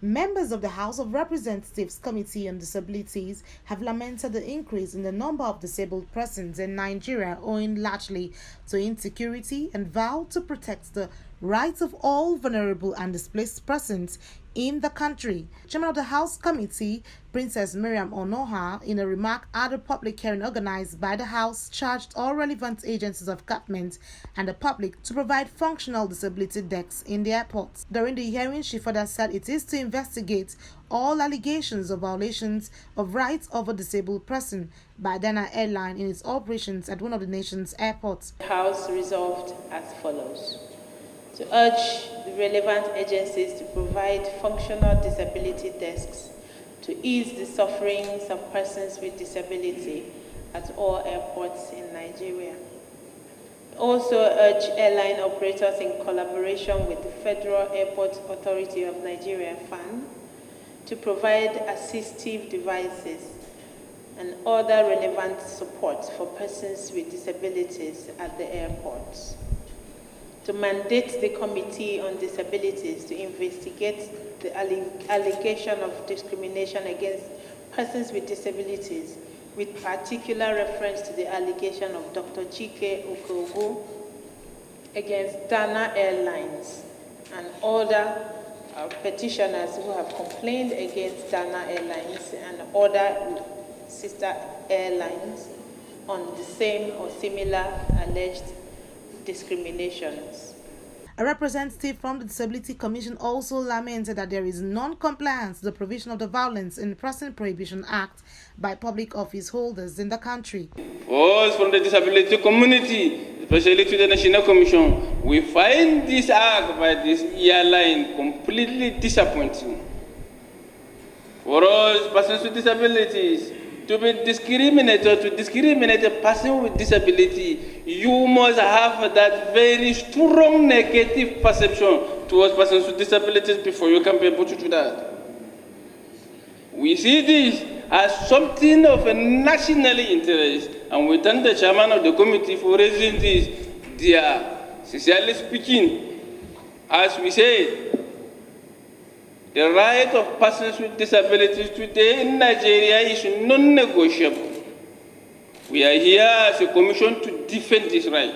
Members of the House of Representatives Committee on Disabilities have lamented the increase in the number of disabled persons in Nigeria owing largely to insecurity and vowed to protect the rights of all vulnerable and displaced persons in the country. Chairman of the House Committee, Princess Miriam Onoha, in a remark at a public hearing organized by the House, charged all relevant agencies of government and the public to provide functional disability decks in the airports. During the hearing, she further said it is to investigate all allegations of violations of rights of a disabled person by Dana Airline in its operations at one of the nation's airports. The House resolved as follows: to urge the relevant agencies to provide functional disability desks to ease the sufferings of persons with disability at all airports in Nigeria. Also urge airline operators in collaboration with the Federal Airport Authority of Nigeria (FAN) to provide assistive devices and other relevant support for persons with disabilities at the airports. To mandate the Committee on Disabilities to investigate the allegation of discrimination against persons with disabilities, with particular reference to the allegation of Dr. Chike Okogo against Dana Airlines and other petitioners who have complained against Dana Airlines and other sister airlines on the same or similar alleged discriminations. A representative from the Disability Commission also lamented that there is non-compliance to the provision of the Violence in Person Prohibition Act by public office holders in the country. For us from the disability community, especially to the National Commission, we find this act by this airline completely disappointing. For us, persons with disabilities, to be discriminated, to discriminate a person with disability, you must have that very strong negative perception towards persons with disabilities before you can be able to do that. We see this as something of a national interest, and we thank the chairman of the committee for raising this. They are, sincerely speaking, as we say, the right of persons with disabilities today in Nigeria is non-negotiable. We are here as a commission to defend this right.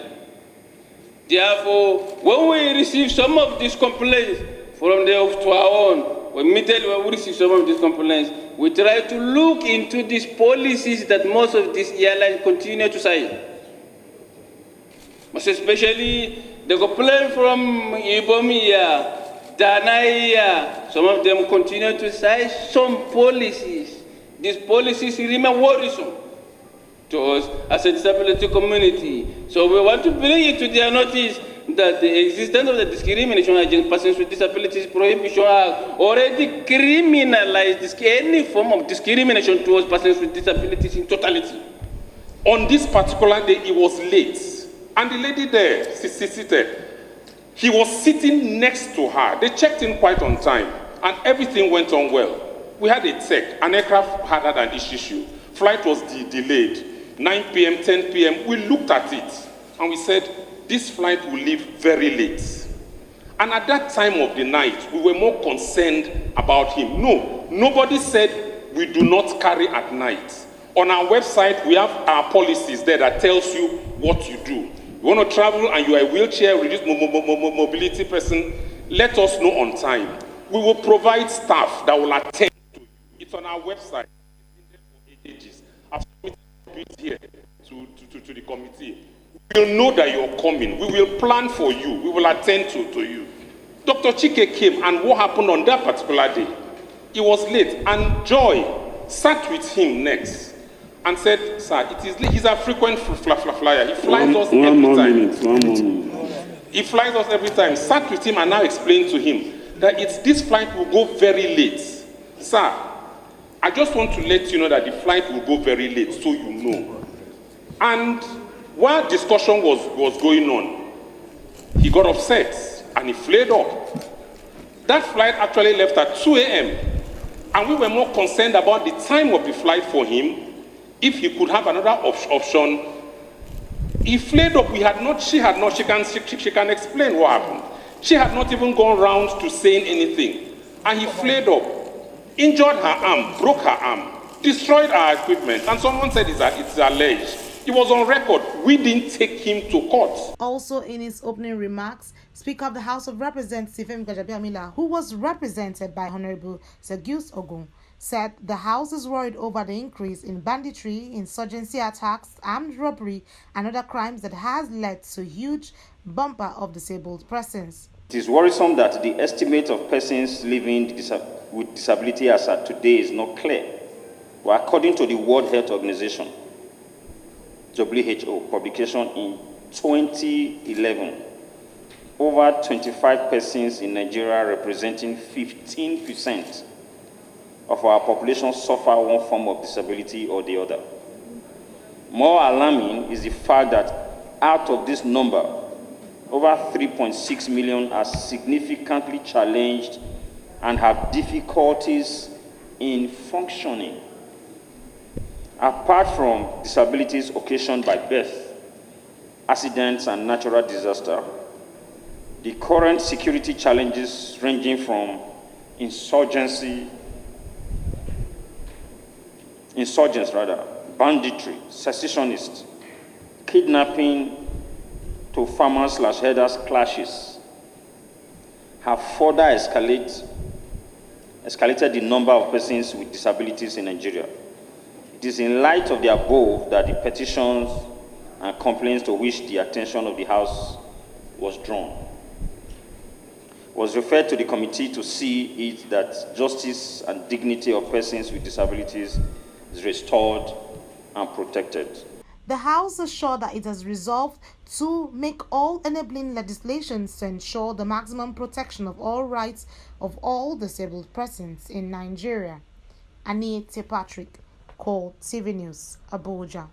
Therefore, when we receive some of these complaints from the to our own, when we receive some of these complaints, we try to look into these policies that most of these airlines continue to sign. Most especially the complaint from Ibomia, Danaya, some of them continue to cite some policies. These policies remain worrisome to us as a disability community. So we want to bring it to their notice that the existence of the Discrimination Against Persons with Disabilities Prohibition Act already criminalizes any form of discrimination towards persons with disabilities in totality. On this particular day, it was late, and the lady there, seated, he was sitting next to her. They checked in quite on time, and everything went on well. We had a tech. An aircraft had an issue. Flight was delayed. 9 p.m., 10 p.m., we looked at it, and we said, this flight will leave very late. And at that time of the night, we were more concerned about him. No, nobody said we do not carry at night. On our website, we have our policies there that tells you what you do. You want to travel and you are a wheelchair, reduced mobility person, let us know on time. We will provide staff that will attend to you. It's on our website. It's been there for ages. I've submitted it here to the committee. We will know that you're coming. We will plan for you. We will attend to you. Dr. Chike came, and what happened on that particular day? It was late, and Joy sat with him next and said, sir, he's a frequent flyer. He flies us every time. He flies us every time. Sat with him and now explained to him that this flight will go very late. Sir, I just want to let you know that the flight will go very late, so you know. And while discussion was going on, he got upset and he flared up. That flight actually left at 2 a.m. And we were more concerned about the time of the flight for him. If he could have another option, he flared up. She can explain what happened. She had not even gone round to saying anything. and he flared up, injured her arm, broke her arm, destroyed our equipment, and someone said it's alleged. It was on record. We didn't take him to court. Also, in his opening remarks, Speaker of the House of Representatives, Gbajabiamila, who was represented by Honorable Sergius Ogun, said the House is worried over the increase in banditry, insurgency attacks, armed robbery, and other crimes that has led to huge bumper of disabled persons. It is worrisome that the estimate of persons living with disability as at today is not clear. But according to the World Health Organization, WHO, publication in 2011, over 25 persons in Nigeria, representing 15% of our population, suffer one form of disability or the other. More alarming is the fact that out of this number, over 3.6 million are significantly challenged and have difficulties in functioning. Apart from disabilities occasioned by birth, accidents, and natural disaster, the current security challenges ranging from insurgents, banditry, secessionists, kidnapping to farmers/herders clashes have further escalated the number of persons with disabilities in Nigeria. It is in light of the above that the petitions and complaints to which the attention of the House was drawn was referred to the committee to see it that justice and dignity of persons with disabilities is restored and protected. The House assured that it has resolved to make all enabling legislations to ensure the maximum protection of all rights of all disabled persons in Nigeria. Anita Patrick, Call TV News, Abuja.